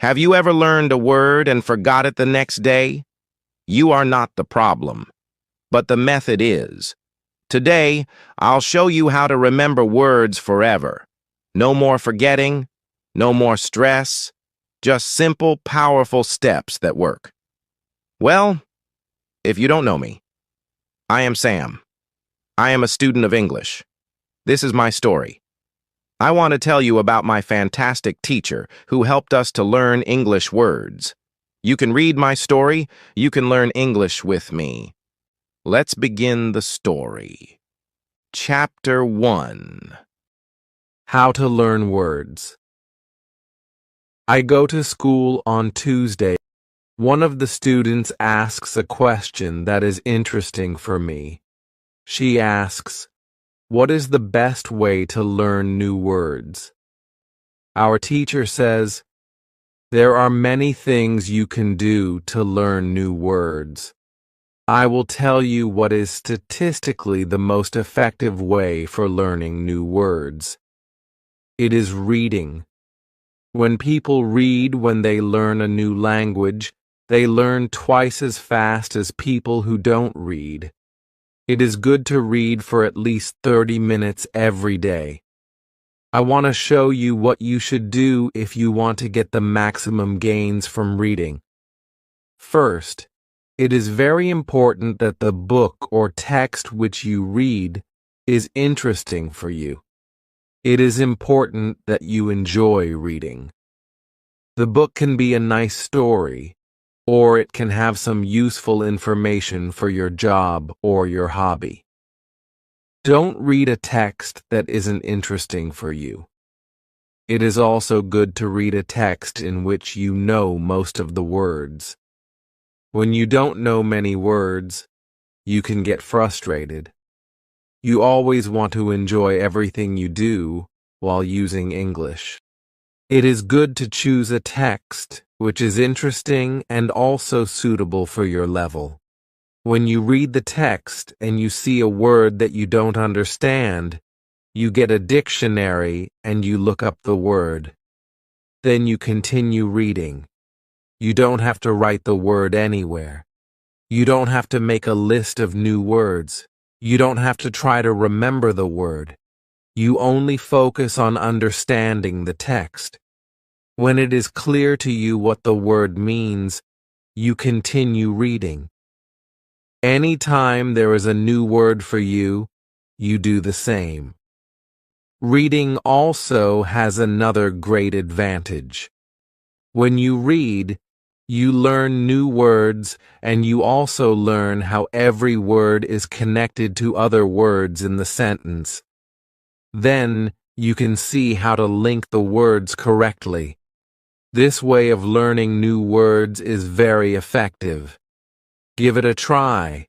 Have you ever learned a word and forgot it the next day? You are not the problem, but the method is. Today, I'll show you how to remember words forever. No more forgetting, no more stress, just simple, powerful steps that work. Well, if you don't know me, I am Sam. I am a student of English. This is my story. I want to tell you about my fantastic teacher who helped us to learn English words. You can read my story, you can learn English with me. Let's begin the story. Chapter 1. How to learn words. I go to school on Tuesday. One of the students asks a question that is interesting for me. She asks, "What is the best way to learn new words?" Our teacher says, "There are many things you can do to learn new words. I will tell you what is statistically the most effective way for learning new words. It is reading. When people read when they learn a new language, they learn twice as fast as people who don't read. It is good to read for at least 30 minutes every day. I want to show you what you should do if you want to get the maximum gains from reading. First, it is very important that the book or text which you read is interesting for you. It is important that you enjoy reading. The book can be a nice story, or it can have some useful information for your job or your hobby. Don't read a text that isn't interesting for you. It is also good to read a text in which you know most of the words. When you don't know many words, you can get frustrated. You always want to enjoy everything you do while using English. It is good to choose a text which is interesting and also suitable for your level. When you read the text and you see a word that you don't understand, you get a dictionary and you look up the word. Then you continue reading. You don't have to write the word anywhere. You don't have to make a list of new words. You don't have to try to remember the word. You only focus on understanding the text. When it is clear to you what the word means, you continue reading. Anytime there is a new word for you, you do the same. Reading also has another great advantage. When you read, you learn new words and you also learn how every word is connected to other words in the sentence. Then you can see how to link the words correctly. This way of learning new words is very effective. Give it a try,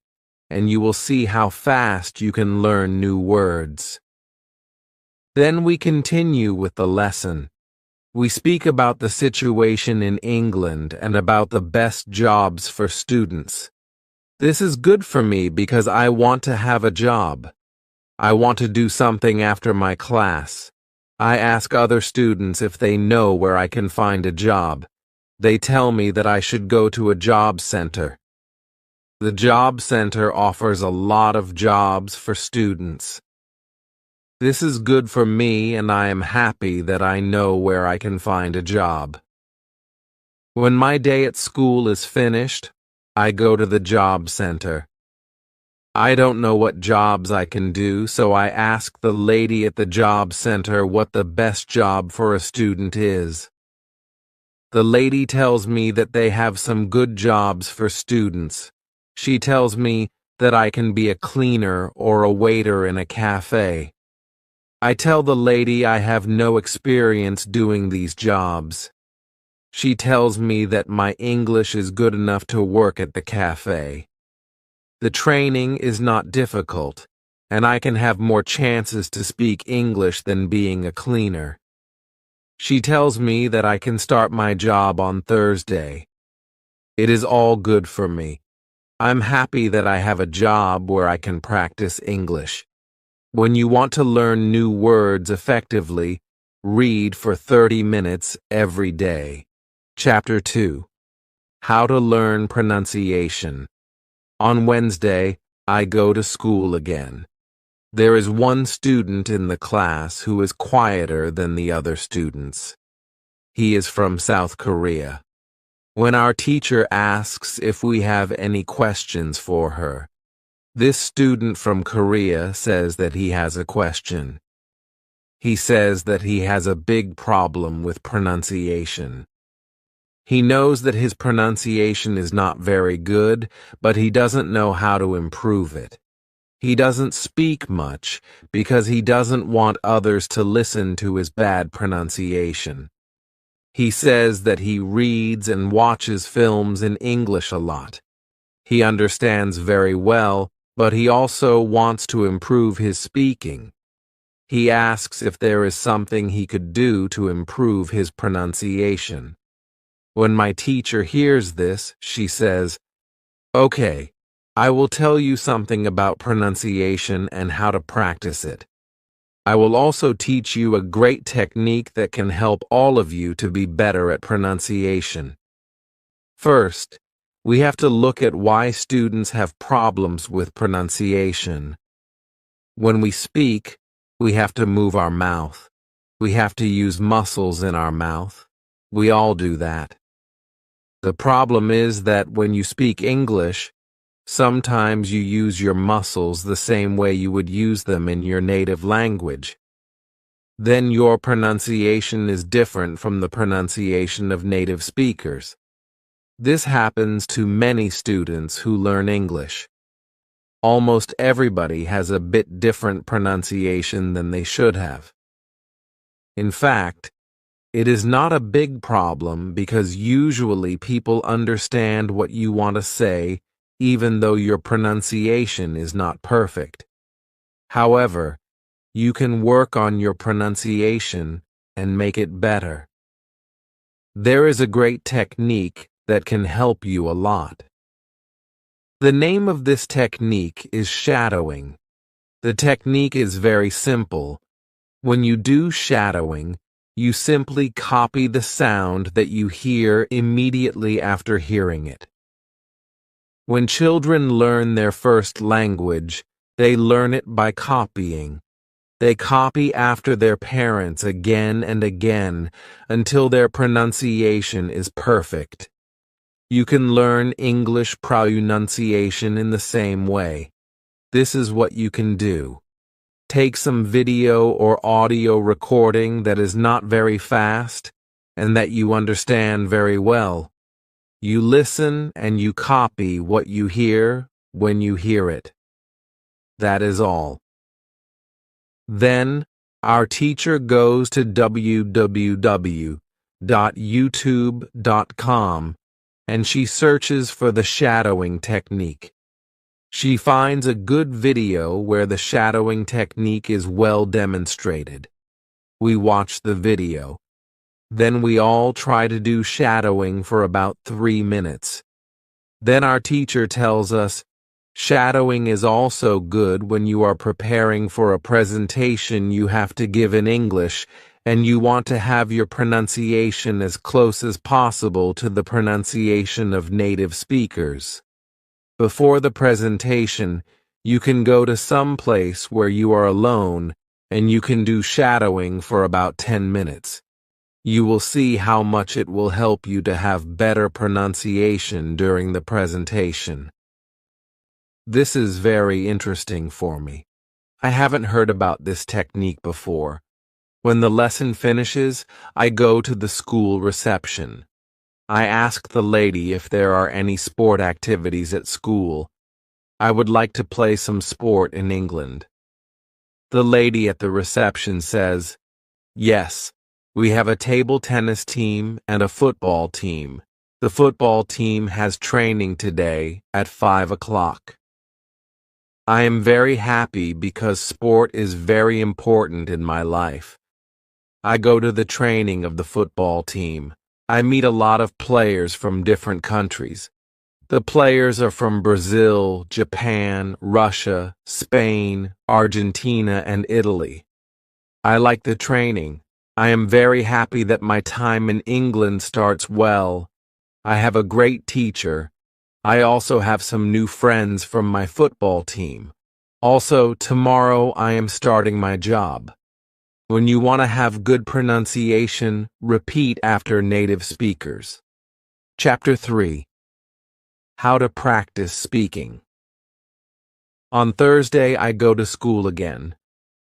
and you will see how fast you can learn new words. Then we continue with the lesson. We speak about the situation in England and about the best jobs for students. This is good for me because I want to have a job. I want to do something after my class. I ask other students if they know where I can find a job. They tell me that I should go to a job center. The job center offers a lot of jobs for students. This is good for me and I am happy that I know where I can find a job. When my day at school is finished, I go to the job center. I don't know what jobs I can do, so I ask the lady at the job center what the best job for a student is. The lady tells me that they have some good jobs for students. She tells me that I can be a cleaner or a waiter in a cafe. I tell the lady I have no experience doing these jobs. She tells me that my English is good enough to work at the cafe. The training is not difficult, and I can have more chances to speak English than being a cleaner. She tells me that I can start my job on Thursday. It is all good for me. I'm happy that I have a job where I can practice English. When you want to learn new words effectively, read for 30 minutes every day. Chapter 2. How to Learn Pronunciation. On Wednesday, I go to school again. There is one student in the class who is quieter than the other students. He is from South Korea. When our teacher asks if we have any questions for her, this student from Korea says that he has a question. He says that he has a big problem with pronunciation. He knows that his pronunciation is not very good, but he doesn't know how to improve it. He doesn't speak much because he doesn't want others to listen to his bad pronunciation. He says that he reads and watches films in English a lot. He understands very well, but he also wants to improve his speaking. He asks if there is something he could do to improve his pronunciation. When my teacher hears this, she says, "Okay, I will tell you something about pronunciation and how to practice it. I will also teach you a great technique that can help all of you to be better at pronunciation. First, we have to look at why students have problems with pronunciation. When we speak, we have to move our mouth. We have to use muscles in our mouth. We all do that. The problem is that when you speak English, sometimes you use your muscles the same way you would use them in your native language. Then your pronunciation is different from the pronunciation of native speakers. This happens to many students who learn English. Almost everybody has a bit different pronunciation than they should have. In fact, it is not a big problem because usually people understand what you want to say even though your pronunciation is not perfect. However, you can work on your pronunciation and make it better. There is a great technique that can help you a lot. The name of this technique is shadowing. The technique is very simple. When you do shadowing, you simply copy the sound that you hear immediately after hearing it. When children learn their first language, they learn it by copying. They copy after their parents again and again until their pronunciation is perfect. You can learn English pronunciation in the same way. This is what you can do. Take some video or audio recording that is not very fast and that you understand very well. You listen and you copy what you hear when you hear it. That is all. Then, our teacher goes to www.youtube.com and she searches for the shadowing technique. She finds a good video where the shadowing technique is well demonstrated. We watch the video. Then we all try to do shadowing for about 3 minutes. Then our teacher tells us, shadowing is also good when you are preparing for a presentation you have to give in English and you want to have your pronunciation as close as possible to the pronunciation of native speakers. Before the presentation, you can go to some place where you are alone and you can do shadowing for about 10 minutes. You will see how much it will help you to have better pronunciation during the presentation. This is very interesting for me. I haven't heard about this technique before. When the lesson finishes, I go to the school reception. I ask the lady if there are any sport activities at school. I would like to play some sport in England. The lady at the reception says, "Yes, we have a table tennis team and a football team. The football team has training today at 5 o'clock. I am very happy because sport is very important in my life. I go to the training of the football team. I meet a lot of players from different countries. The players are from Brazil, Japan, Russia, Spain, Argentina, and Italy. I like the training. I am very happy that my time in England starts well. I have a great teacher. I also have some new friends from my football team. Also, tomorrow I am starting my job. When you want to have good pronunciation, repeat after native speakers. Chapter 3. How to practice speaking. On Thursday, I go to school again.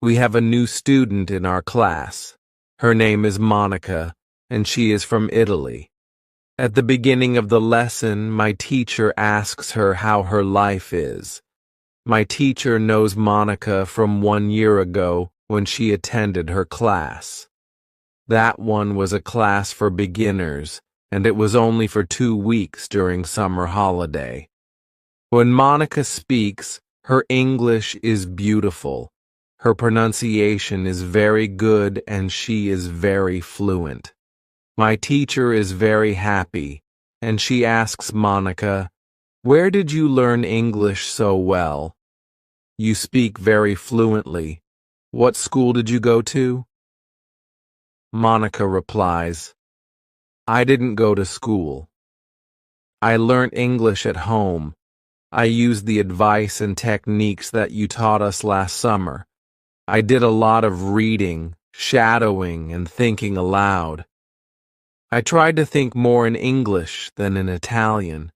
We have a new student in our class. Her name is Monica, and she is from Italy. At the beginning of the lesson, my teacher asks her how her life is. My teacher knows Monica from 1 year ago when she attended her class. That one was a class for beginners, and it was only for 2 weeks during summer holiday. When Monica speaks, her English is beautiful. Her pronunciation is very good and she is very fluent. My teacher is very happy, and she asks Monica, "Where did you learn English so well? You speak very fluently. What school did you go to?" Monica replies, "I didn't go to school. I learned English at home. I used the advice and techniques that you taught us last summer. I did a lot of reading, shadowing, and thinking aloud. I tried to think more in English than in Italian.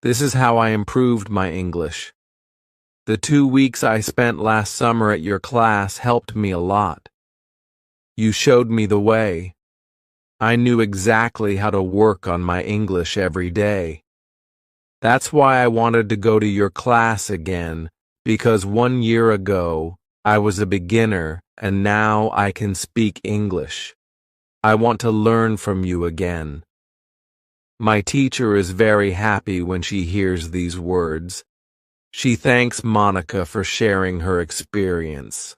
This is how I improved my English. The 2 weeks I spent last summer at your class helped me a lot. You showed me the way. I knew exactly how to work on my English every day. That's why I wanted to go to your class again, because 1 year ago, I was a beginner and now I can speak English. I want to learn from you again." My teacher is very happy when she hears these words. She thanks Monica for sharing her experience.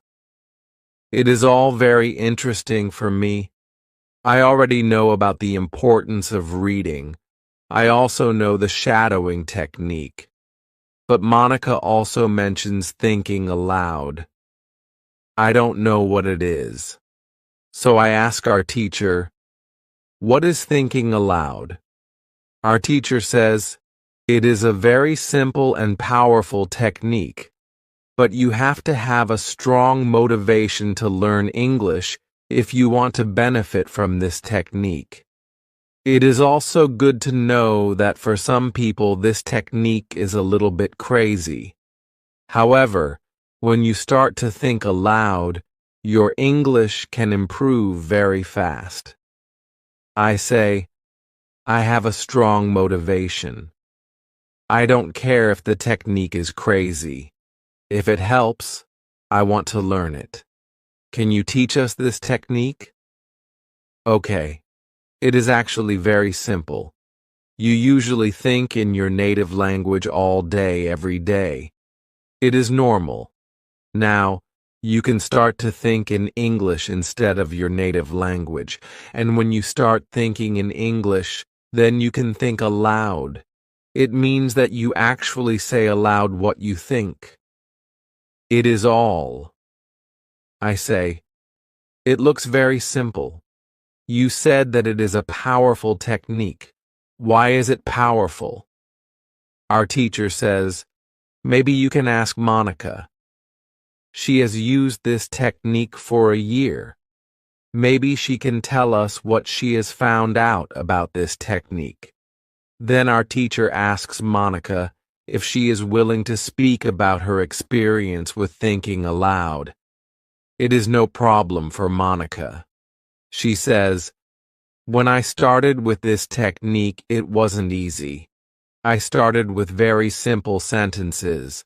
It is all very interesting for me. I already know about the importance of reading. I also know the shadowing technique. But Monica also mentions thinking aloud. I don't know what it is. So I ask our teacher, "What is thinking aloud?" Our teacher says, "It is a very simple and powerful technique, but you have to have a strong motivation to learn English if you want to benefit from this technique. It is also good to know that for some people this technique is a little bit crazy. However, when you start to think aloud, your English can improve very fast." I say, I have a strong motivation. I don't care if the technique is crazy. If it helps, I want to learn it. Can you teach us this technique? Okay. It is actually very simple. You usually think in your native language all day, every day. It is normal. Now, you can start to think in English instead of your native language. And when you start thinking in English, then you can think aloud. It means that you actually say aloud what you think. It is all. I say, it looks very simple. You said that it is a powerful technique. Why is it powerful? Our teacher says, maybe you can ask Monica. She has used this technique for a year. Maybe she can tell us what she has found out about this technique. Then our teacher asks Monica if she is willing to speak about her experience with thinking aloud. It is no problem for Monica. She says, when I started with this technique, it wasn't easy. I started with very simple sentences.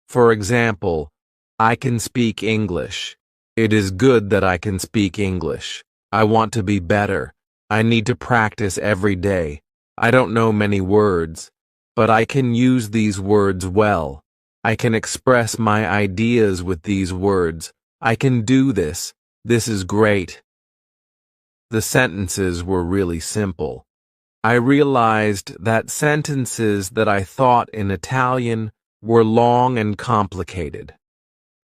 For example, I can speak English. It is good that I can speak English. I want to be better. I need to practice every day. I don't know many words, but I can use these words well. I can express my ideas with these words. I can do this. This is great. The sentences were really simple. I realized that sentences that I thought in Italian were long and complicated.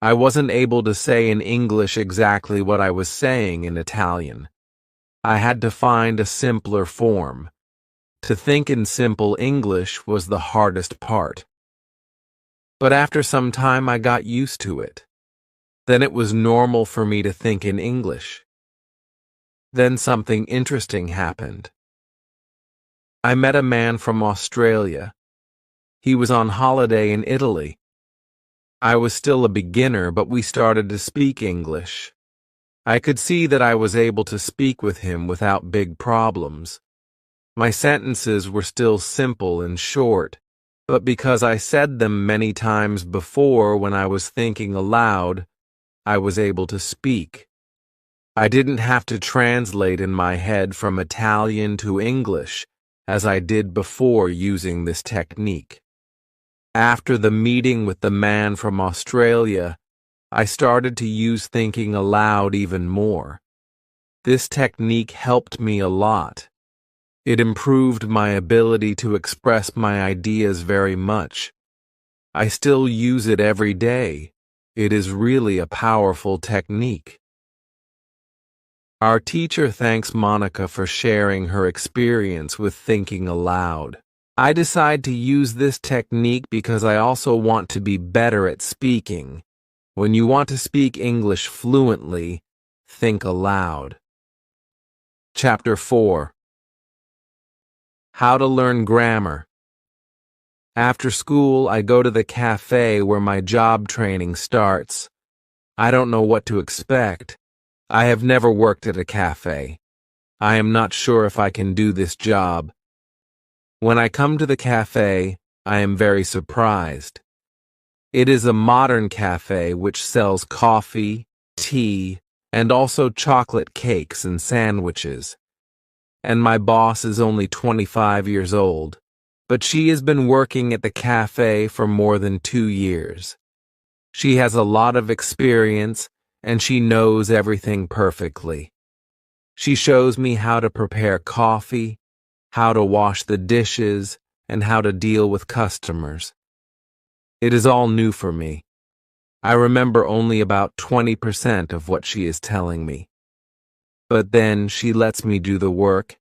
I wasn't able to say in English exactly what I was saying in Italian. I had to find a simpler form. To think in simple English was the hardest part. But after some time I got used to it. Then it was normal for me to think in English. Then something interesting happened. I met a man from Australia. He was on holiday in Italy. I was still a beginner, but we started to speak English. I could see that I was able to speak with him without big problems. My sentences were still simple and short, but because I said them many times before when I was thinking aloud, I was able to speak. I didn't have to translate in my head from Italian to English, as I did before using this technique. After the meeting with the man from Australia, I started to use thinking aloud even more. This technique helped me a lot. It improved my ability to express my ideas very much. I still use it every day. It is really a powerful technique. Our teacher thanks Monica for sharing her experience with thinking aloud. I decide to use this technique because I also want to be better at speaking. When you want to speak English fluently, think aloud. Chapter 4. How to learn grammar. After school, I go to the cafe where my job training starts. I don't know what to expect. I have never worked at a cafe. I am not sure if I can do this job. When I come to the cafe, I am very surprised. It is a modern cafe which sells coffee, tea, and also chocolate cakes and sandwiches. And my boss is only 25 years old, but she has been working at the cafe for more than 2 years. She has a lot of experience, and she knows everything perfectly. She shows me how to prepare coffee, how to wash the dishes, and how to deal with customers. It is all new for me. I remember only about 20% of what she is telling me. But then she lets me do the work,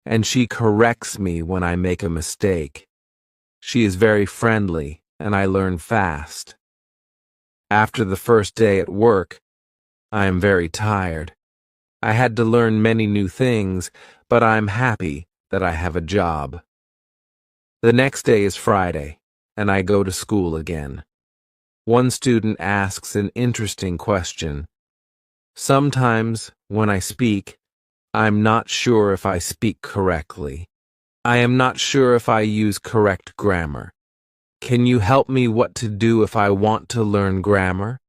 and she corrects me when I make a mistake. She is very friendly, and I learn fast. After the first day at work, I am very tired. I had to learn many new things, but I'm happy that I have a job. The next day is Friday, and I go to school again. One student asks an interesting question. Sometimes, when I speak, I'm not sure if I speak correctly. I am not sure if I use correct grammar. Can you help me what to do if I want to learn grammar?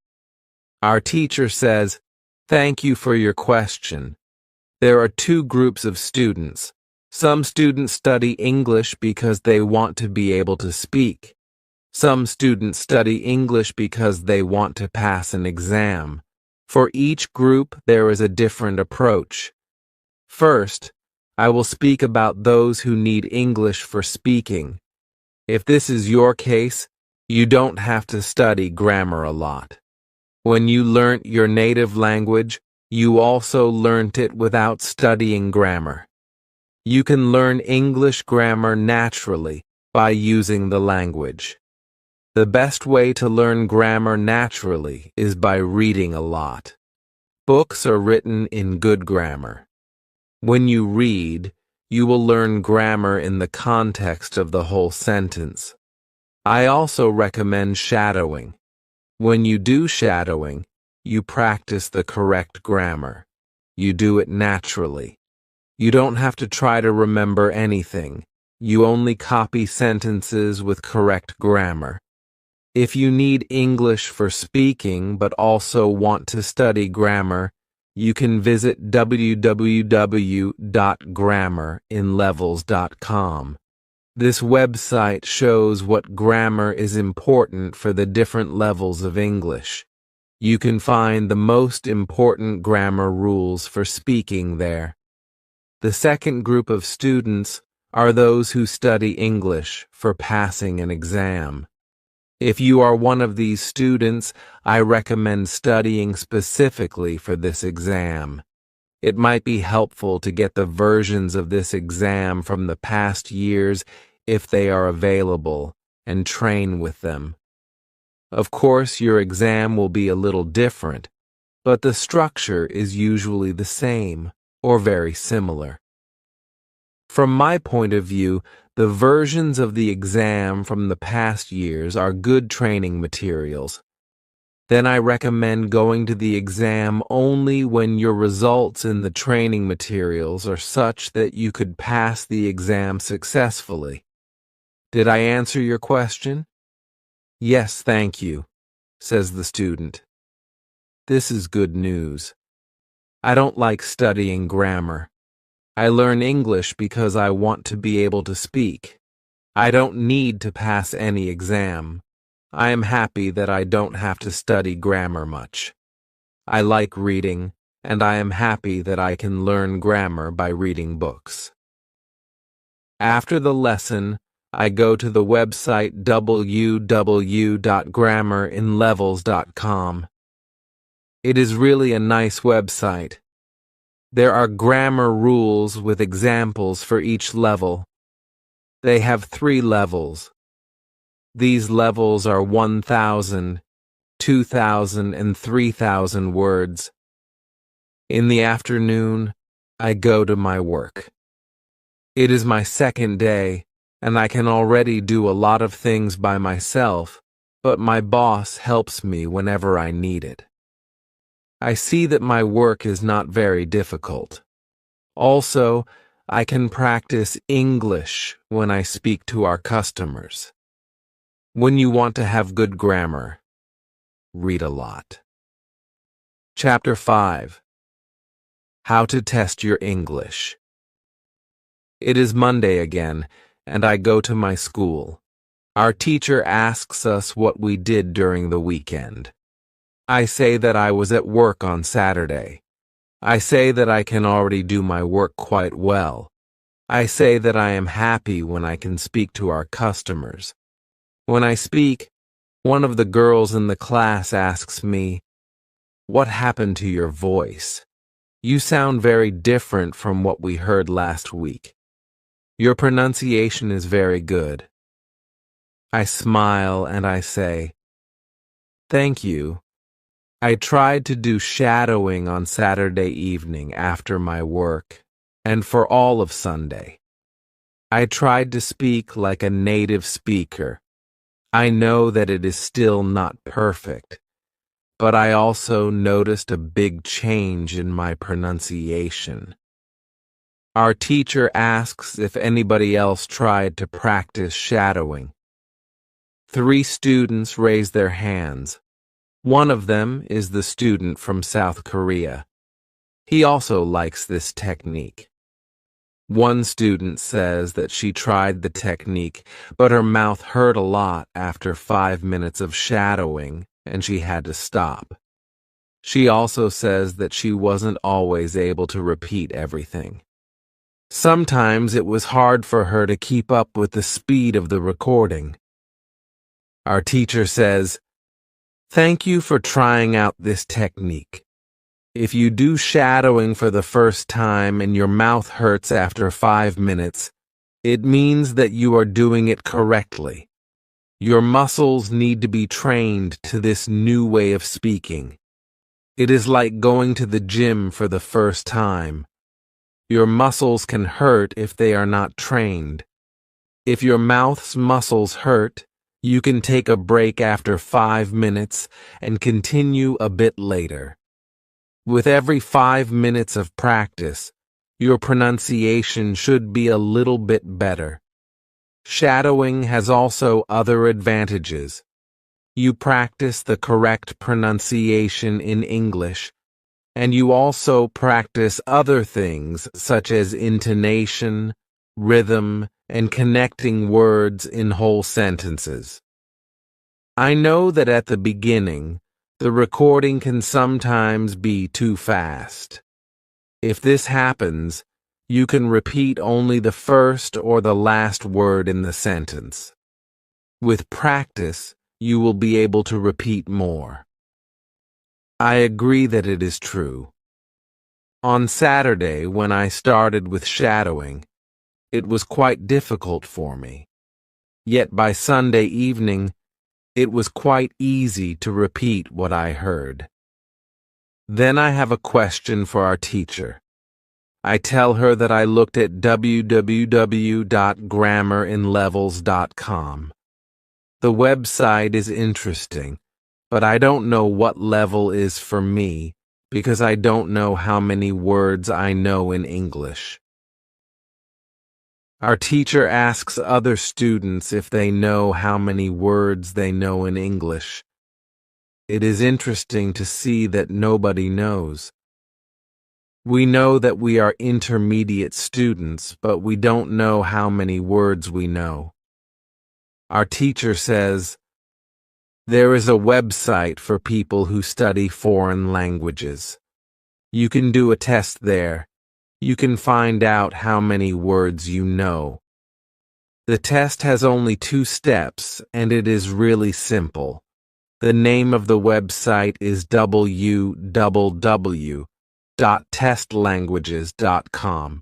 Our teacher says, "Thank you for your question." There are 2 groups of students. Some students study English because they want to be able to speak. Some students study English because they want to pass an exam. For each group, there is a different approach. First, I will speak about those who need English for speaking. If this is your case, you don't have to study grammar a lot. When you learnt your native language, you also learnt it without studying grammar. You can learn English grammar naturally by using the language. The best way to learn grammar naturally is by reading a lot. Books are written in good grammar. When you read, you will learn grammar in the context of the whole sentence. I also recommend shadowing. When you do shadowing, you practice the correct grammar. You do it naturally. You don't have to try to remember anything. You only copy sentences with correct grammar. If you need English for speaking but also want to study grammar, you can visit www.grammarinlevels.com. This website shows what grammar is important for the different levels of English. You can find the most important grammar rules for speaking there. The second group of students are those who study English for passing an exam. If you are one of these students, I recommend studying specifically for this exam. It might be helpful to get the versions of this exam from the past years if they are available and train with them. Of course, your exam will be a little different, but the structure is usually the same or very similar. From my point of view, the versions of the exam from the past years are good training materials. Then I recommend going to the exam only when your results in the training materials are such that you could pass the exam successfully. Did I answer your question? Yes, thank you, says the student. This is good news. I don't like studying grammar. I learn English because I want to be able to speak. I don't need to pass any exam. I am happy that I don't have to study grammar much. I like reading, and I am happy that I can learn grammar by reading books. After the lesson, I go to the website www.grammarinlevels.com. It is really a nice website. There are grammar rules with examples for each level. They have 3 levels. These levels are 1,000, 2,000, and 3,000 words. In the afternoon, I go to my work. It is my second day, and I can already do a lot of things by myself, but my boss helps me whenever I need it. I see that my work is not very difficult. Also, I can practice English when I speak to our customers. When you want to have good grammar, read a lot. Chapter 5. How to test your English. It is Monday again, and I go to my school. Our teacher asks us what we did during the weekend. I say that I was at work on Saturday. I say that I can already do my work quite well. I say that I am happy when I can speak to our customers. When I speak, one of the girls in the class asks me, "What happened to your voice? You sound very different from what we heard last week. Your pronunciation is very good." I smile and I say, "Thank you. I tried to do shadowing on Saturday evening after my work, and for all of Sunday. I tried to speak like a native speaker. I know that it is still not perfect, but I also noticed a big change in my pronunciation." Our teacher asks if anybody else tried to practice shadowing. 3 students raise their hands. One of them is the student from South Korea. He also likes this technique. One student says that she tried the technique, but her mouth hurt a lot after 5 minutes of shadowing, and she had to stop. She also says that she wasn't always able to repeat everything. Sometimes it was hard for her to keep up with the speed of the recording. Our teacher says, "Thank you for trying out this technique. If you do shadowing for the first time and your mouth hurts after 5 minutes, it means that you are doing it correctly. Your muscles need to be trained to this new way of speaking. It is like going to the gym for the first time. Your muscles can hurt if they are not trained. If your mouth's muscles hurt, you can take a break after 5 minutes and continue a bit later. With every 5 minutes of practice, your pronunciation should be a little bit better. Shadowing has also other advantages. You practice the correct pronunciation in English, and you also practice other things such as intonation, rhythm, and connecting words in whole sentences. I know that at the beginning, the recording can sometimes be too fast. If this happens, you can repeat only the first or the last word in the sentence. With practice, you will be able to repeat more. I agree that it is true. On Saturday, when I started with shadowing, it was quite difficult for me. Yet by Sunday evening, it was quite easy to repeat what I heard. Then I have a question for our teacher. I tell her that I looked at www.grammarinlevels.com. The website is interesting, but I don't know what level is for me because I don't know how many words I know in English. Our teacher asks other students if they know how many words they know in English. It is interesting to see that nobody knows. We know that we are intermediate students, but we don't know how many words we know. Our teacher says, there is a website for people who study foreign languages. You can do a test there. You can find out how many words you know. The test has only 2 steps, and it is really simple. The name of the website is www.testlanguages.com.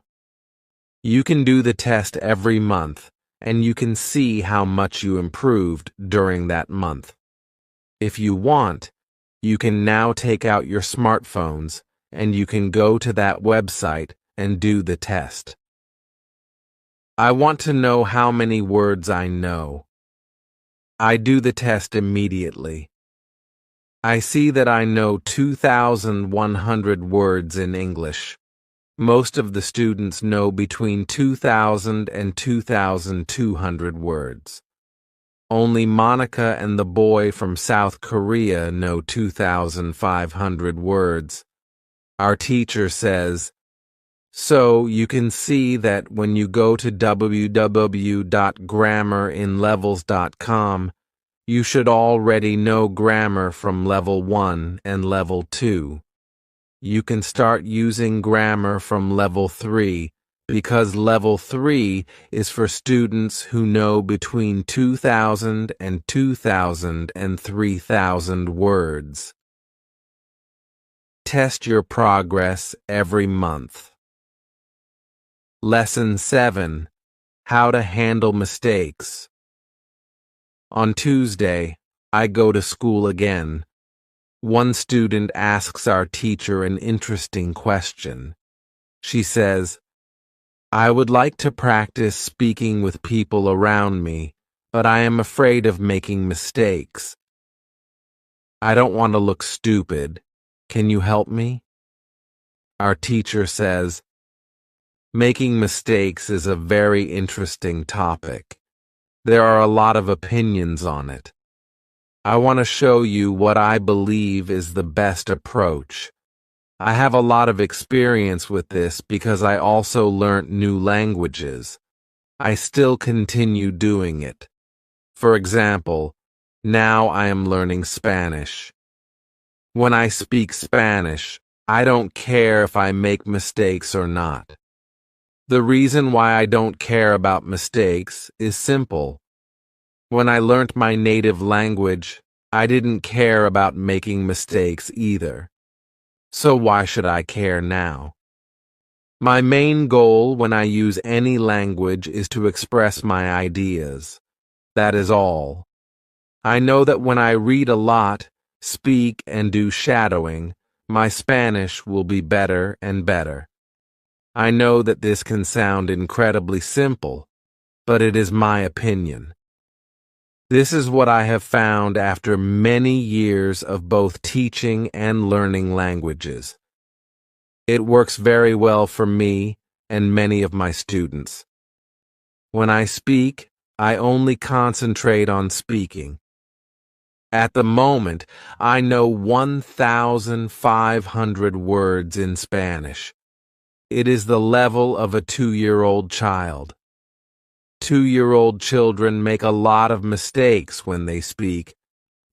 You can do the test every month, and you can see how much you improved during that month. If you want, you can now take out your smartphones, and you can go to that website and do the test. I want to know how many words I know. I do the test immediately. I see that I know 2,100 words in English. Most of the students know between 2,000 and 2,200 words. Only Monica and the boy from South Korea know 2,500 words. Our teacher says, so you can see that when you go to www.grammarinlevels.com, you should already know grammar from level 1 and level 2. You can start using grammar from level 3 because level 3 is for students who know between 2,000 and 2,000 and 3,000 words. Test your progress every month. Lesson 7. How to handle mistakes. On Tuesday, I go to school again. One student asks our teacher an interesting question. She says, I would like to practice speaking with people around me, but I am afraid of making mistakes. I don't want to look stupid. Can you help me? Our teacher says, making mistakes is a very interesting topic. There are a lot of opinions on it. I want to show you what I believe is the best approach. I have a lot of experience with this because I also learnt new languages. I still continue doing it. For example, now I am learning Spanish. When I speak Spanish, I don't care if I make mistakes or not. The reason why I don't care about mistakes is simple. When I learnt my native language, I didn't care about making mistakes either. So why should I care now? My main goal when I use any language is to express my ideas. That is all. I know that when I read a lot, speak and do shadowing, my Spanish will be better and better. I know that this can sound incredibly simple, but it is my opinion. This is what I have found after many years of both teaching and learning languages. It works very well for me and many of my students. When I speak, I only concentrate on speaking. At the moment, I know 1,500 words in Spanish. It is the level of a 2-year-old child. 2-year-old children make a lot of mistakes when they speak,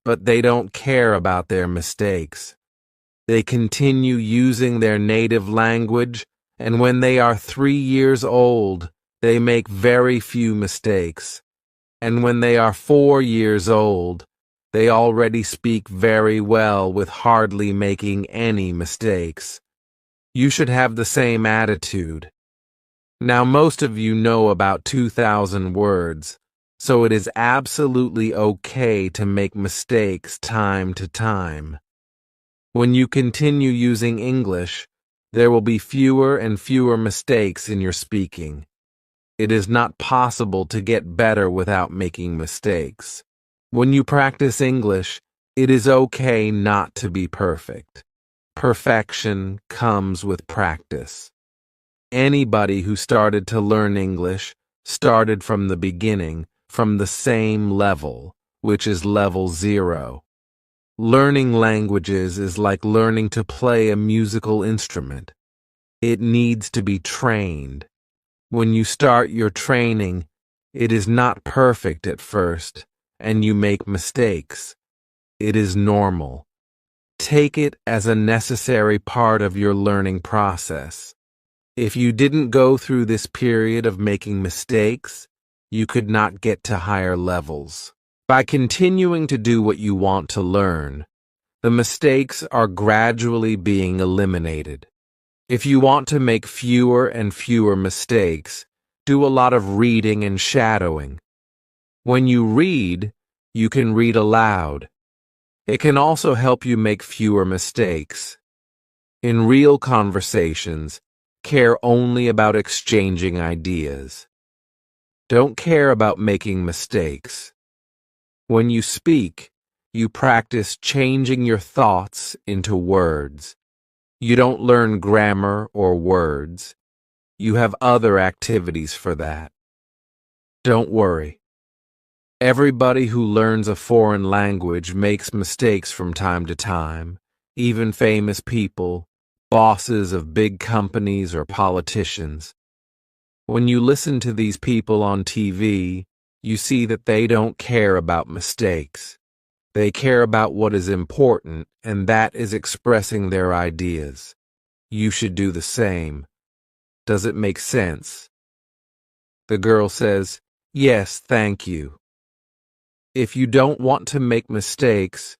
but they don't care about their mistakes. They continue using their native language, and when they are 3 years old, they make very few mistakes. And when they are 4 years old, They already speak very well with hardly making any mistakes. You should have the same attitude. Now, most of you know about 2,000 words, so it is absolutely okay to make mistakes time to time. When you continue using English, there will be fewer and fewer mistakes in your speaking. It is not possible to get better without making mistakes. When you practice English, it is okay not to be perfect. Perfection comes with practice. Anybody who started to learn English started from the beginning, from the same level, which is level 0. Learning languages is like learning to play a musical instrument. It needs to be trained. When you start your training, it is not perfect at first, and you make mistakes. It is normal. Take it as a necessary part of your learning process. If you didn't go through this period of making mistakes, you could not get to higher levels. By continuing to do what you want to learn, the mistakes are gradually being eliminated. If you want to make fewer and fewer mistakes, do a lot of reading and shadowing. When you read, you can read aloud. It can also help you make fewer mistakes. In real conversations, care only about exchanging ideas. Don't care about making mistakes. When you speak, you practice changing your thoughts into words. You don't learn grammar or words. You have other activities for that. Don't worry. Everybody who learns a foreign language makes mistakes from time to time, even famous people, bosses of big companies or politicians. When you listen to these people on TV, you see that they don't care about mistakes. They care about what is important, and that is expressing their ideas. You should do the same. Does it make sense? The girl says, "Yes, thank you." If you don't want to make mistakes,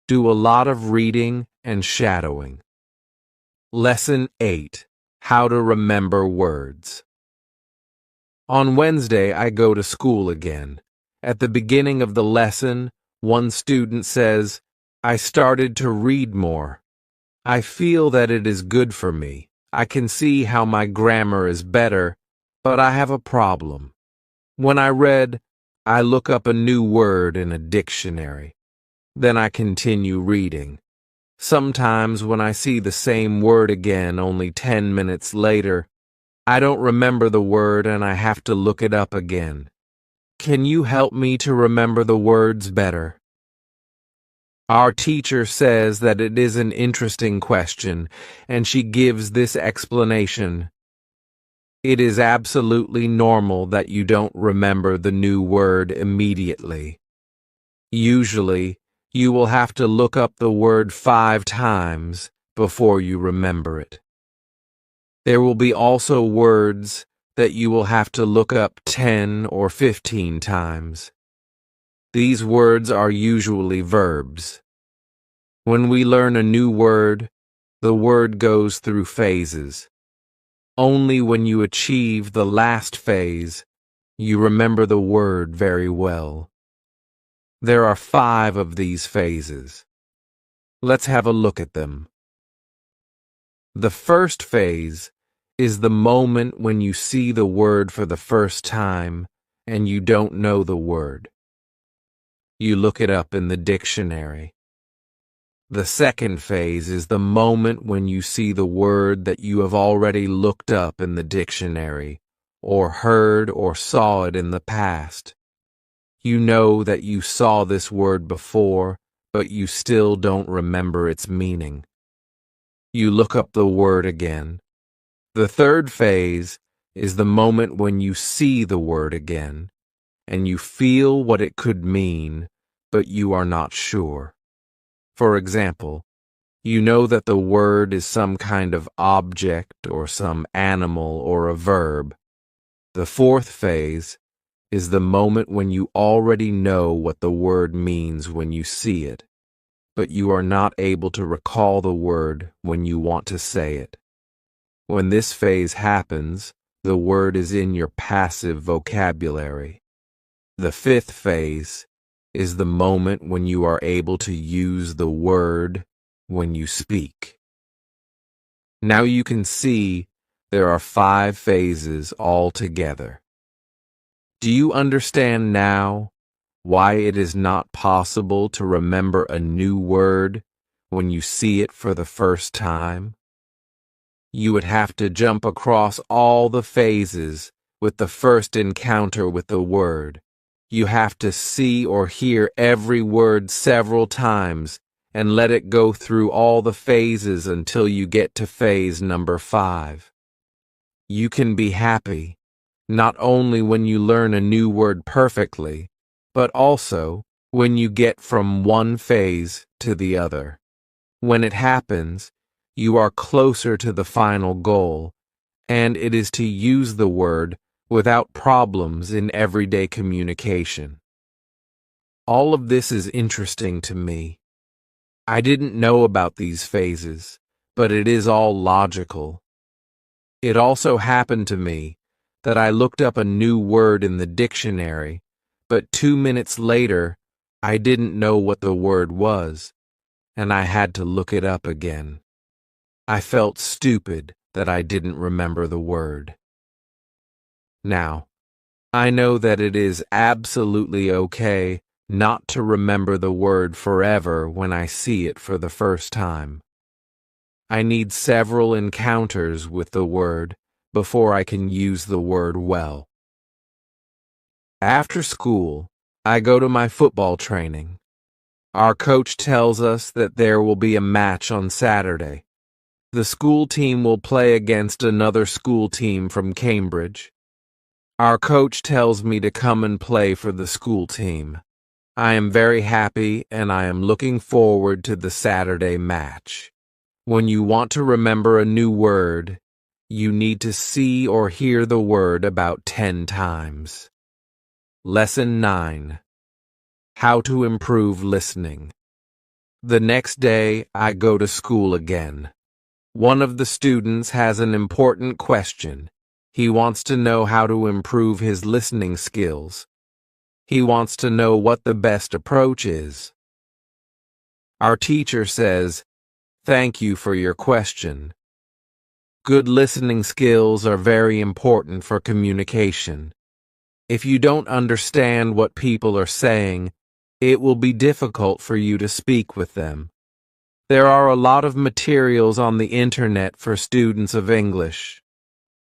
do a lot of reading and shadowing. Lesson 8. How to remember words. On Wednesday, I go to school again. At the beginning of the lesson, one student says, "I started to read more. I feel that it is good for me. I can see how my grammar is better, but I have a problem. When I read, I look up a new word in a dictionary. Then I continue reading. Sometimes when I see the same word again only 10 minutes later, I don't remember the word and I have to look it up again. Can you help me to remember the words better?" Our teacher says that it is an interesting question, and she gives this explanation. It is absolutely normal that you don't remember the new word immediately. Usually, you will have to look up the word 5 times before you remember it. There will be also words that you will have to look up 10 or 15 times. These words are usually verbs. When we learn a new word, the word goes through phases. Only when you achieve the last phase, you remember the word very well. There are 5 of these phases. Let's have a look at them. The first phase is the moment when you see the word for the first time and you don't know the word. You look it up in the dictionary. The second phase is the moment when you see the word that you have already looked up in the dictionary, or heard or saw it in the past. You know that you saw this word before, but you still don't remember its meaning. You look up the word again. The third phase is the moment when you see the word again, and you feel what it could mean, but you are not sure. For example, you know that the word is some kind of object or some animal or a verb. The fourth phase is the moment when you already know what the word means when you see it, but you are not able to recall the word when you want to say it. When this phase happens, the word is in your passive vocabulary. The fifth phase is the moment when you are able to use the word when you speak. Now you can see there are 5 phases altogether. Do you understand now why it is not possible to remember a new word when you see it for the first time? You would have to jump across all the phases with the first encounter with the word. You have to see or hear every word several times and let it go through all the phases until you get to phase number 5. You can be happy, not only when you learn a new word perfectly, but also when you get from one phase to the other. When it happens, you are closer to the final goal, and it is to use the word without problems in everyday communication. All of this is interesting to me. I didn't know about these phases, but it is all logical. It also happened to me that I looked up a new word in the dictionary, but 2 minutes later, I didn't know what the word was, and I had to look it up again. I felt stupid that I didn't remember the word. Now, I know that it is absolutely okay not to remember the word forever when I see it for the first time. I need several encounters with the word before I can use the word well. After school, I go to my football training. Our coach tells us that there will be a match on Saturday. The school team will play against another school team from Cambridge. Our coach tells me to come and play for the school team. I am very happy and I am looking forward to the Saturday match. When you want to remember a new word, you need to see or hear the word about 10 times. Lesson 9. How to improve listening. The next day, I go to school again. One of the students has an important question. He wants to know how to improve his listening skills. He wants to know what the best approach is. Our teacher says, "Thank you for your question. Good listening skills are very important for communication. If you don't understand what people are saying, it will be difficult for you to speak with them. There are a lot of materials on the internet for students of English.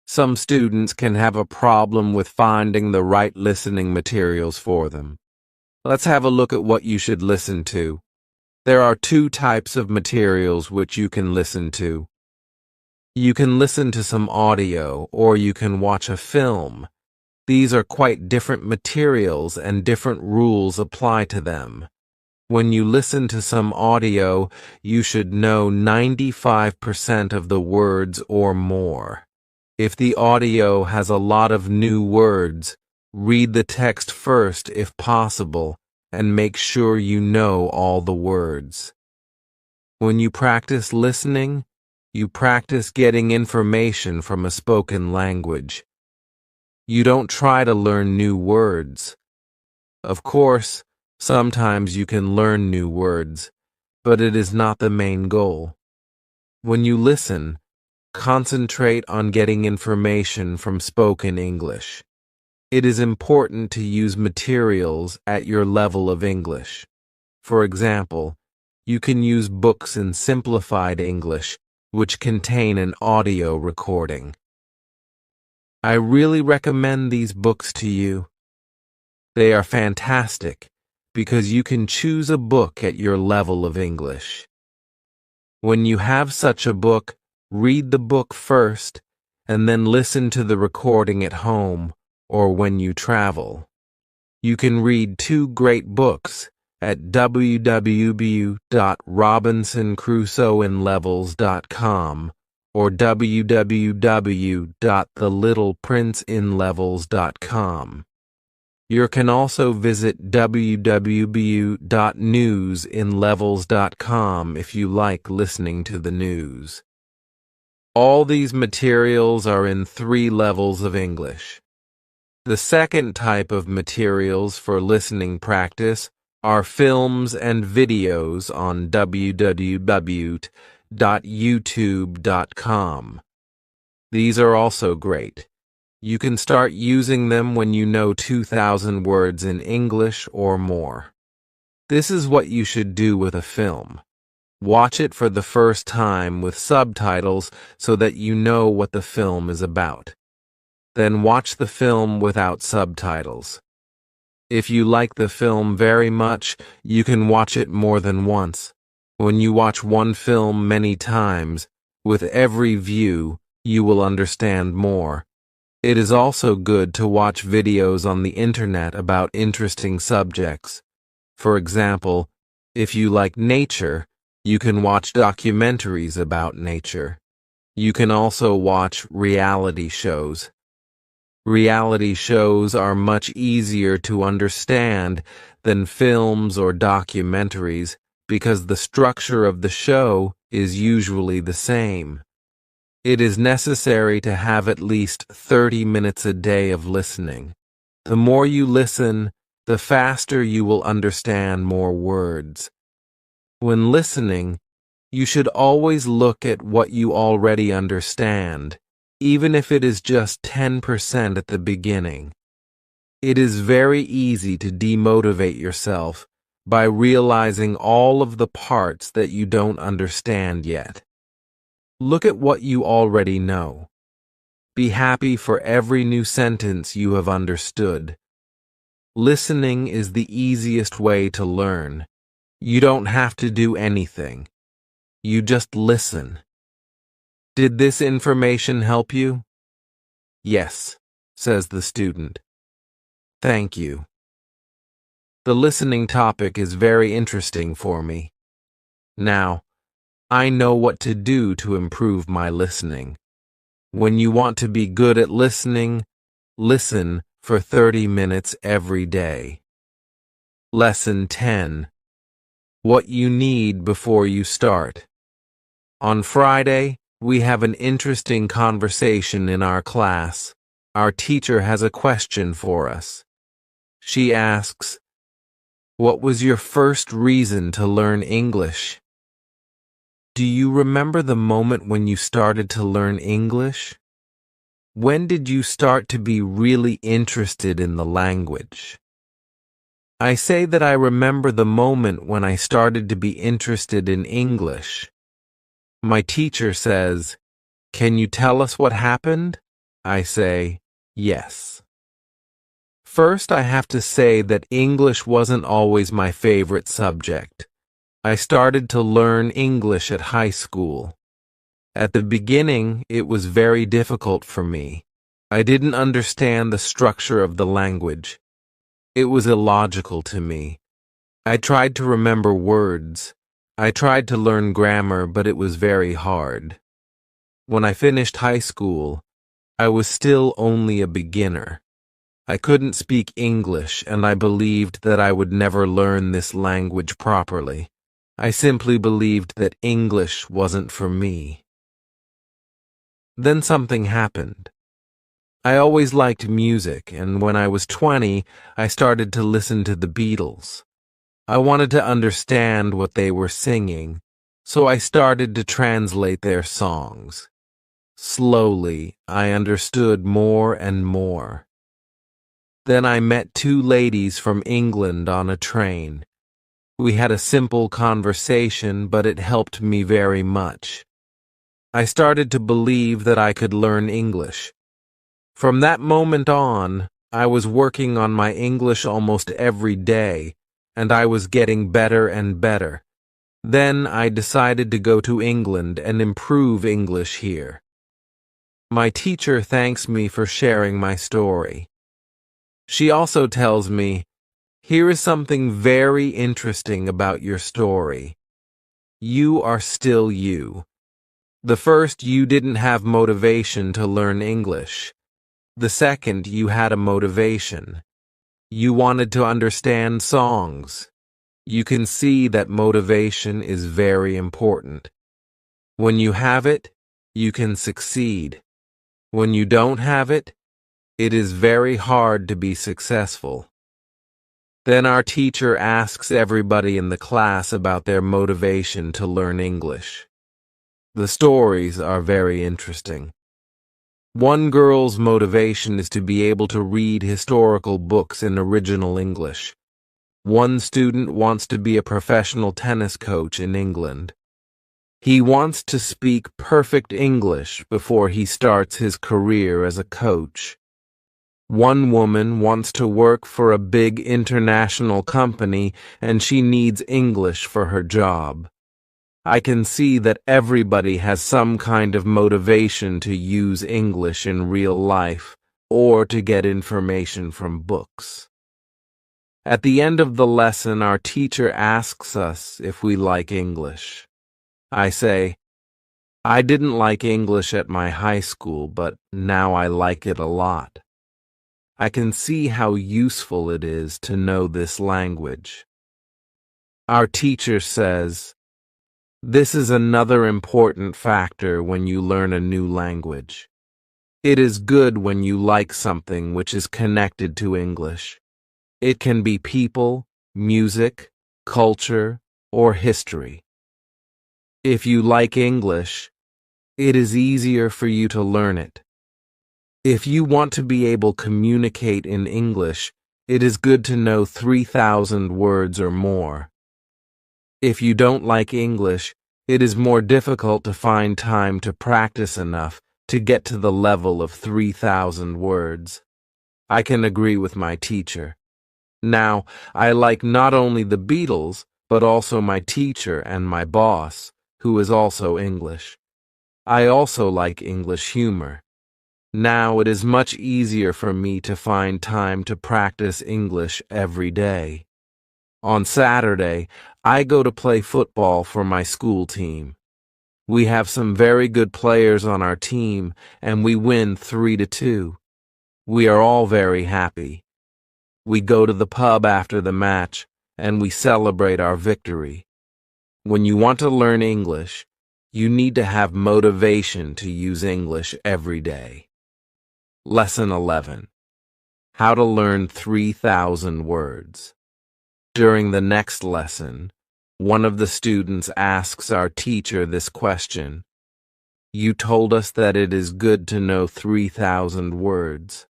Some students can have a problem with finding the right listening materials for them. Let's have a look at what you should listen to. There are 2 types of materials which you can listen to. You can listen to some audio or you can watch a film. These are quite different materials and different rules apply to them. When you listen to some audio, you should know 95% of the words or more. If the audio has a lot of new words, read the text first if possible, and make sure you know all the words. When you practice listening, you practice getting information from a spoken language. You don't try to learn new words. Of course, sometimes you can learn new words, but it is not the main goal. When you listen, concentrate on getting information from spoken English. It is important to use materials at your level of English. For example, you can use books in simplified English, which contain an audio recording. I really recommend these books to you. They are fantastic because you can choose a book at your level of English. When you have such a book, read the book first and then listen to the recording at home or when you travel. You can read 2 great books at www.robinsoncrusoeinlevels.com or www.thelittleprinceinlevels.com. You can also visit www.newsinlevels.com if you like listening to the news. All these materials are in 3 levels of English. The second type of materials for listening practice are films and videos on www.youtube.com. These are also great. You can start using them when you know 2,000 words in English or more. This is what you should do with a film. Watch it for the first time with subtitles so that you know what the film is about. Then watch the film without subtitles. If you like the film very much, you can watch it more than once. When you watch one film many times, with every view, you will understand more. It is also good to watch videos on the internet about interesting subjects. For example, if you like nature, you can watch documentaries about nature. You can also watch reality shows. Reality shows are much easier to understand than films or documentaries because the structure of the show is usually the same. It is necessary to have at least 30 minutes a day of listening. The more you listen, the faster you will understand more words. When listening, you should always look at what you already understand, even if it is just 10% at the beginning. It is very easy to demotivate yourself by realizing all of the parts that you don't understand yet. Look at what you already know. Be happy for every new sentence you have understood. Listening is the easiest way to learn. You don't have to do anything. You just listen. Did this information help you? Yes, says the student. Thank you. The listening topic is very interesting for me. Now, I know what to do to improve my listening. When you want to be good at listening, listen for 30 minutes every day. Lesson 10. What you need before you start. On Friday, we have an interesting conversation in our class. Our teacher has a question for us. She asks, "What was your first reason to learn English?" Do you remember the moment when you started to learn English? When did you start to be really interested in the language? I say that I remember the moment when I started to be interested in English. My teacher says, "Can you tell us what happened?" I say, "Yes." First, I have to say that English wasn't always my favorite subject. I started to learn English at high school. At the beginning, it was very difficult for me. I didn't understand the structure of the language. It was illogical to me. I tried to remember words. I tried to learn grammar, but it was very hard. When I finished high school, I was still only a beginner. I couldn't speak English, and I believed that I would never learn this language properly. I simply believed that English wasn't for me. Then something happened. I always liked music, and when I was 20, I started to listen to the Beatles. I wanted to understand what they were singing, so I started to translate their songs. Slowly, I understood more and more. Then I met 2 ladies from England on a train. We had a simple conversation, but it helped me very much. I started to believe that I could learn English. From that moment on, I was working on my English almost every day, and I was getting better and better. Then I decided to go to England and improve English here. My teacher thanks me for sharing my story. She also tells me, "Here is something very interesting about your story. You are still you. The first, you didn't have motivation to learn English. The second, you had a motivation. You wanted to understand songs. You can see that motivation is very important. When you have it, you can succeed. When you don't have it, it is very hard to be successful. Then our teacher asks everybody in the class about their motivation to learn English. The stories are very interesting. One girl's motivation is to be able to read historical books in original English. One student wants to be a professional tennis coach in England. He wants to speak perfect English before he starts his career as a coach. One woman wants to work for a big international company and she needs English for her job. I can see that everybody has some kind of motivation to use English in real life or to get information from books. At the end of the lesson, our teacher asks us if we like English. I say, I didn't like English at my high school, but now I like it a lot. I can see how useful it is to know this language. Our teacher says, this is another important factor when you learn a new language. It is good when you like something which is connected to English. It can be people, music, culture, or history. If you like English, it is easier for you to learn it. If you want to be able to communicate in English, it is good to know 3,000 words or more. If you don't like English, it is more difficult to find time to practice enough to get to the level of 3,000 words. I can agree with my teacher. Now, I like not only the Beatles, but also my teacher and my boss, who is also English. I also like English humor. Now it is much easier for me to find time to practice English every day. On Saturday, I go to play football for my school team. We have some very good players on our team, and we win 3-2. We are all very happy. We go to the pub after the match, and we celebrate our victory. When you want to learn English, you need to have motivation to use English every day. Lesson 11. How to learn 3,000 words. During the next lesson, one of the students asks our teacher this question. You told us that it is good to know 3,000 words.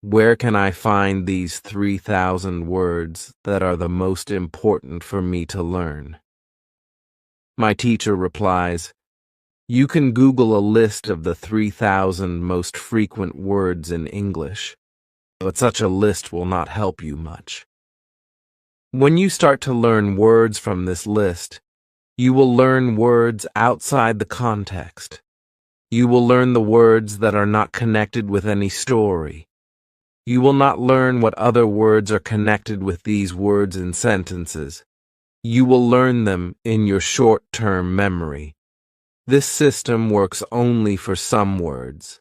Where can I find these 3,000 words that are the most important for me to learn? My teacher replies, you can Google a list of the 3,000 most frequent words in English, but such a list will not help you much. When you start to learn words from this list, you will learn words outside the context. You will learn the words that are not connected with any story. You will not learn what other words are connected with these words in sentences. You will learn them in your short-term memory. This system works only for some words.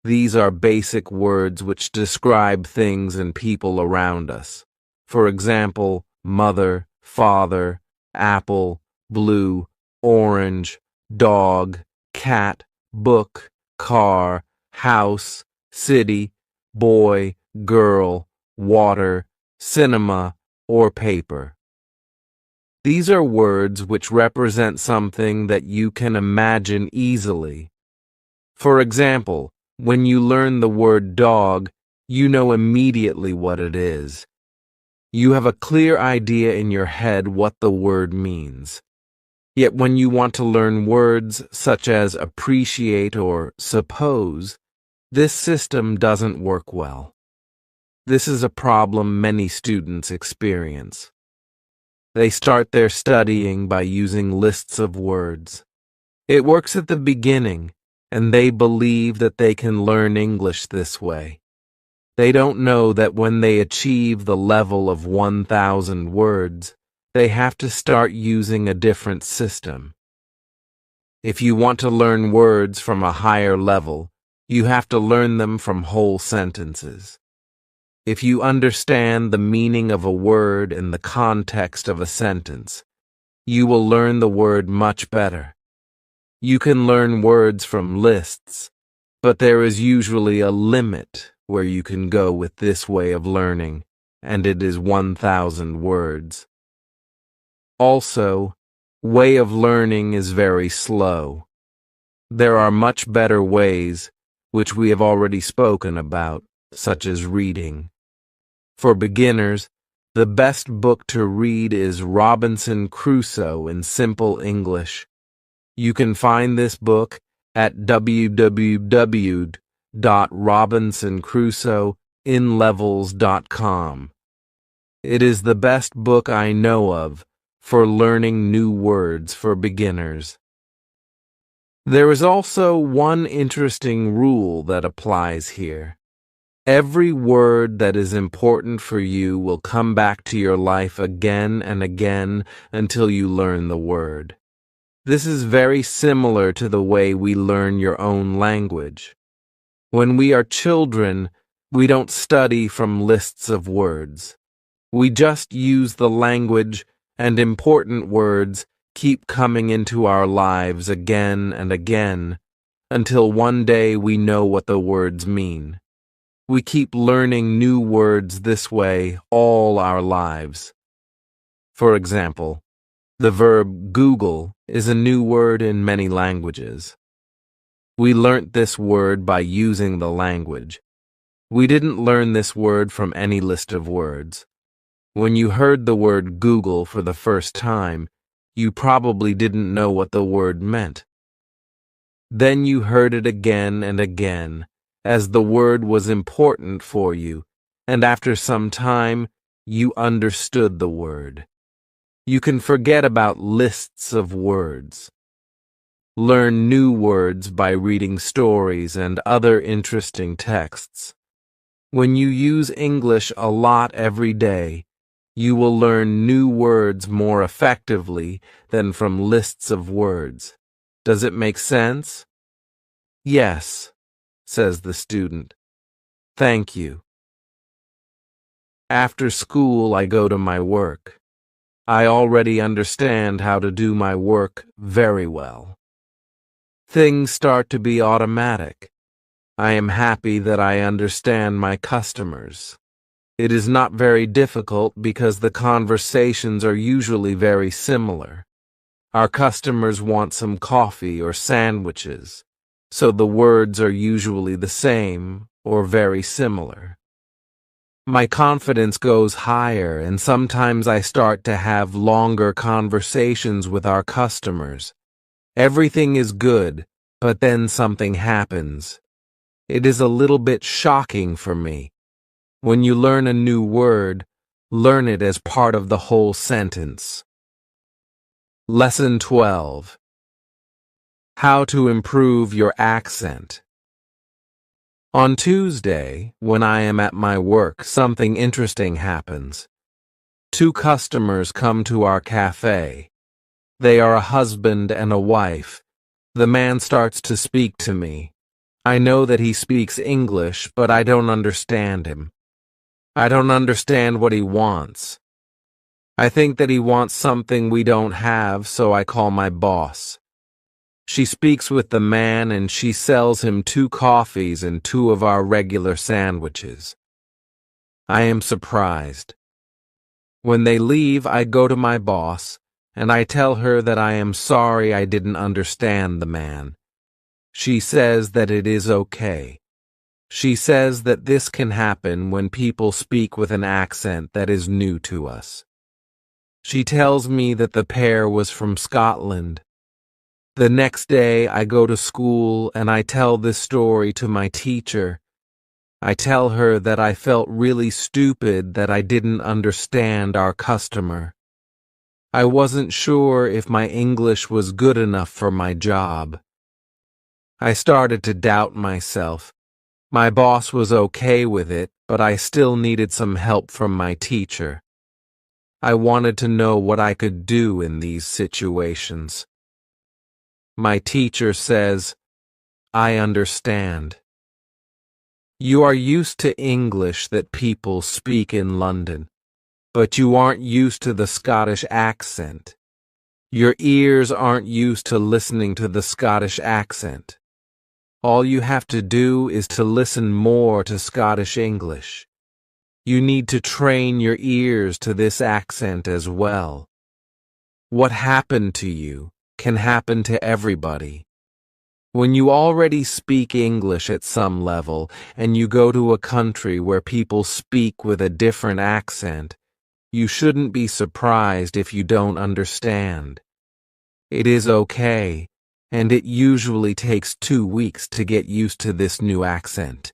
These are basic words which describe things and people around us. For example, mother, father, apple, blue, orange, dog, cat, book, car, house, city, boy, girl, water, cinema, or paper. These are words which represent something that you can imagine easily. For example, when you learn the word dog, you know immediately what it is. You have a clear idea in your head what the word means. Yet when you want to learn words such as appreciate or suppose, this system doesn't work well. This is a problem many students experience. They start their studying by using lists of words. It works at the beginning, and they believe that they can learn English this way. They don't know that when they achieve the level of 1,000 words, they have to start using a different system. If you want to learn words from a higher level, you have to learn them from whole sentences. If you understand the meaning of a word in the context of a sentence, you will learn the word much better. You can learn words from lists, but there is usually a limit where you can go with this way of learning, and it is 1,000 words. Also, way of learning is very slow. There are much better ways, which we have already spoken about, such as reading. For beginners, the best book to read is Robinson Crusoe in Simple English. You can find this book at www.robinsoncrusoeinlevels.com. It is the best book I know of for learning new words for beginners. There is also one interesting rule that applies here. Every word that is important for you will come back to your life again and again until you learn the word. This is very similar to the way we learn your own language. When we are children, we don't study from lists of words. We just use the language, and important words keep coming into our lives again and again until one day we know what the words mean. We keep learning new words this way all our lives. For example, the verb Google is a new word in many languages. We learnt this word by using the language. We didn't learn this word from any list of words. When you heard the word Google for the first time, you probably didn't know what the word meant. Then you heard it again and again, as the word was important for you, and after some time, you understood the word. You can forget about lists of words. Learn new words by reading stories and other interesting texts. When you use English a lot every day, you will learn new words more effectively than from lists of words. Does it make sense? Yes, says the student. Thank you. After school, I go to my work. I already understand how to do my work very well. Things start to be automatic. I am happy that I understand my customers. It is not very difficult because the conversations are usually very similar. Our customers want some coffee or sandwiches, so the words are usually the same or very similar. My confidence goes higher, and sometimes I start to have longer conversations with our customers. Everything is good, but then something happens. It is a little bit shocking for me. When you learn a new word, learn it as part of the whole sentence. Lesson 12. How to improve your accent. On Tuesday, when I am at my work, something interesting happens. 2 customers come to our cafe. They are a husband and a wife. The man starts to speak to me. I know that he speaks English, but I don't understand him. I don't understand what he wants. I think that he wants something we don't have, so I call my boss. She speaks with the man and she sells him 2 coffees and 2 of our regular sandwiches. I am surprised. When they leave, I go to my boss and I tell her that I am sorry I didn't understand the man. She says that it is okay. She says that this can happen when people speak with an accent that is new to us. She tells me that the pair was from Scotland. The next day, I go to school and I tell this story to my teacher. I tell her that I felt really stupid that I didn't understand our customer. I wasn't sure if my English was good enough for my job. I started to doubt myself. My boss was okay with it, but I still needed some help from my teacher. I wanted to know what I could do in these situations. My teacher says, I understand. You are used to English that people speak in London, but you aren't used to the Scottish accent. Your ears aren't used to listening to the Scottish accent. All you have to do is to listen more to Scottish English. You need to train your ears to this accent as well. What happened to you can happen to everybody. When you already speak English at some level and you go to a country where people speak with a different accent, you shouldn't be surprised if you don't understand. It is okay, and it usually takes 2 weeks to get used to this new accent.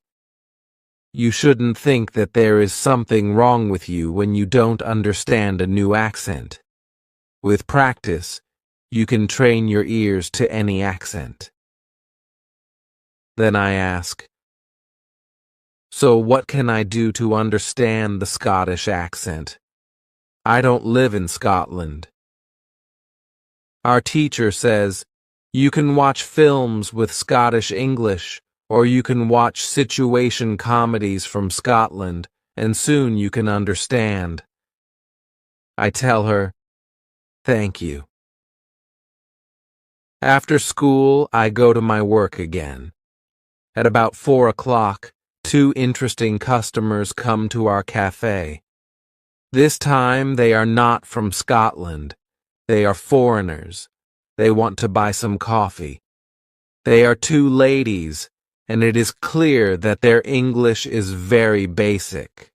You shouldn't think that there is something wrong with you when you don't understand a new accent. With practice, you can train your ears to any accent. Then I ask, so what can I do to understand the Scottish accent? I don't live in Scotland. Our teacher says, you can watch films with Scottish English, or you can watch situation comedies from Scotland, and soon you can understand. I tell her, thank you. After school, I go to my work again. At about 4 o'clock, 2 interesting customers come to our cafe. This time they are not from Scotland. They are foreigners. They want to buy some coffee. They are 2 ladies, and it is clear that their English is very basic.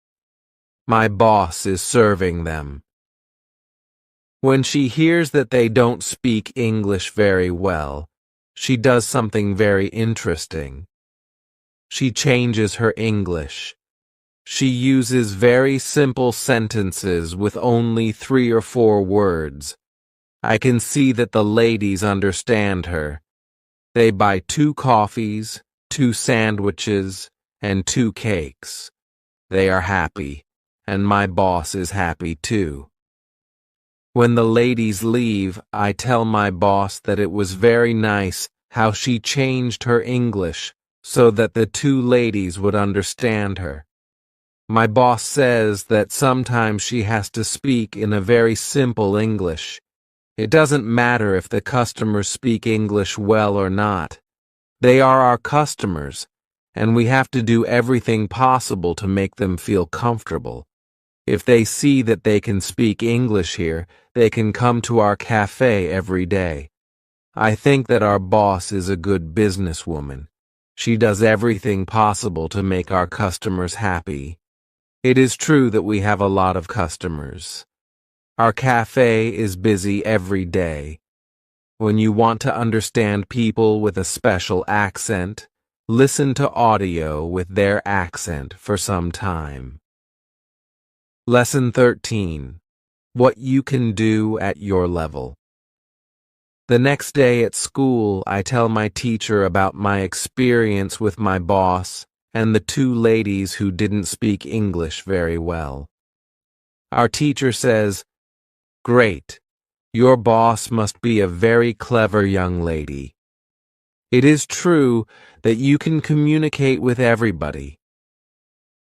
My boss is serving them. When she hears that they don't speak English very well, she does something very interesting. She changes her English. She uses very simple sentences with only 3 or 4 words. I can see that the ladies understand her. They buy 2 coffees, 2 sandwiches, and 2 cakes. They are happy, and my boss is happy too. When the ladies leave, I tell my boss that it was very nice how she changed her English so that the 2 ladies would understand her. My boss says that sometimes she has to speak in a very simple English. It doesn't matter if the customers speak English well or not. They are our customers, and we have to do everything possible to make them feel comfortable. If they see that they can speak English here, they can come to our cafe every day. I think that our boss is a good businesswoman. She does everything possible to make our customers happy. It is true that we have a lot of customers. Our cafe is busy every day. When you want to understand people with a special accent, listen to audio with their accent for some time. Lesson 13. What you can do at your level. The next day at school, I tell my teacher about my experience with my boss and the 2 ladies who didn't speak English very well. Our teacher says, "Great. Your boss must be a very clever young lady. It is true that you can communicate with everybody.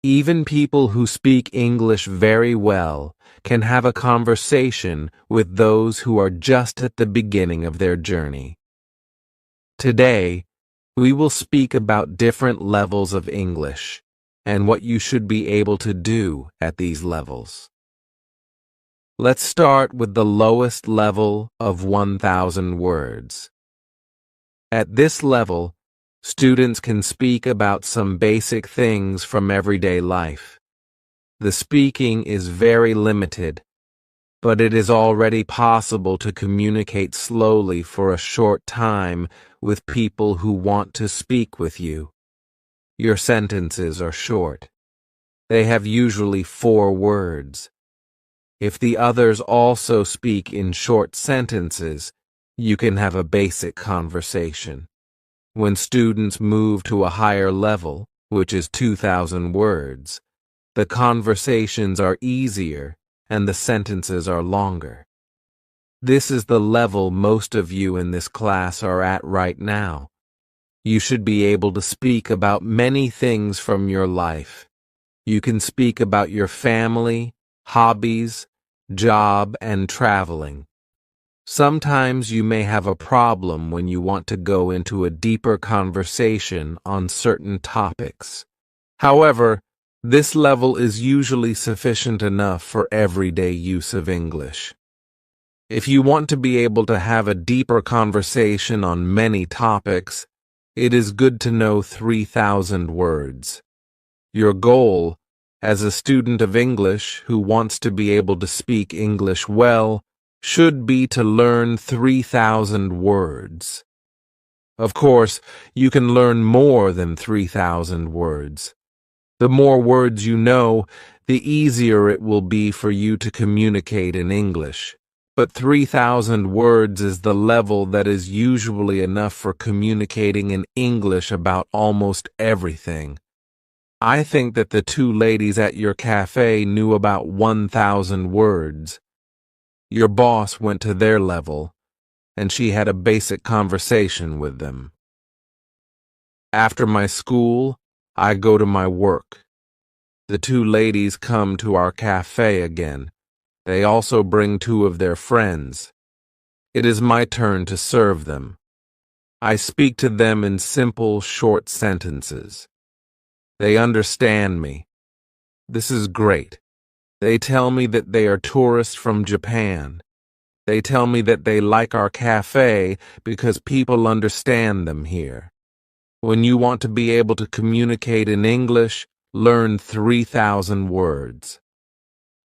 Even people who speak English very well can have a conversation with those who are just at the beginning of their journey. Today, we will speak about different levels of English and what you should be able to do at these levels. Let's start with the lowest level of 1,000 words. At this level, students can speak about some basic things from everyday life. The speaking is very limited, but it is already possible to communicate slowly for a short time with people who want to speak with you. Your sentences are short. They have usually 4 words. If the others also speak in short sentences, you can have a basic conversation. When students move to a higher level, which is 2,000 words, the conversations are easier and the sentences are longer. This is the level most of you in this class are at right now. You should be able to speak about many things from your life. You can speak about your family, hobbies, job, and traveling. Sometimes you may have a problem when you want to go into a deeper conversation on certain topics. However, this level is usually sufficient enough for everyday use of English. If you want to be able to have a deeper conversation on many topics, it is good to know 3,000 words. Your goal, as a student of English who wants to be able to speak English well, should be to learn 3,000 words. Of course, you can learn more than 3,000 words. The more words you know, the easier it will be for you to communicate in English. But 3,000 words is the level that is usually enough for communicating in English about almost everything. I think that the two ladies at your cafe knew about 1,000 words. Your boss went to their level, and she had a basic conversation with them. After my school, I go to my work. The two ladies come to our cafe again. They also bring two of their friends. It is my turn to serve them. I speak to them in simple, short sentences. They understand me. This is great. They tell me that they are tourists from Japan. They tell me that they like our cafe because people understand them here. When you want to be able to communicate in English, learn 3,000 words.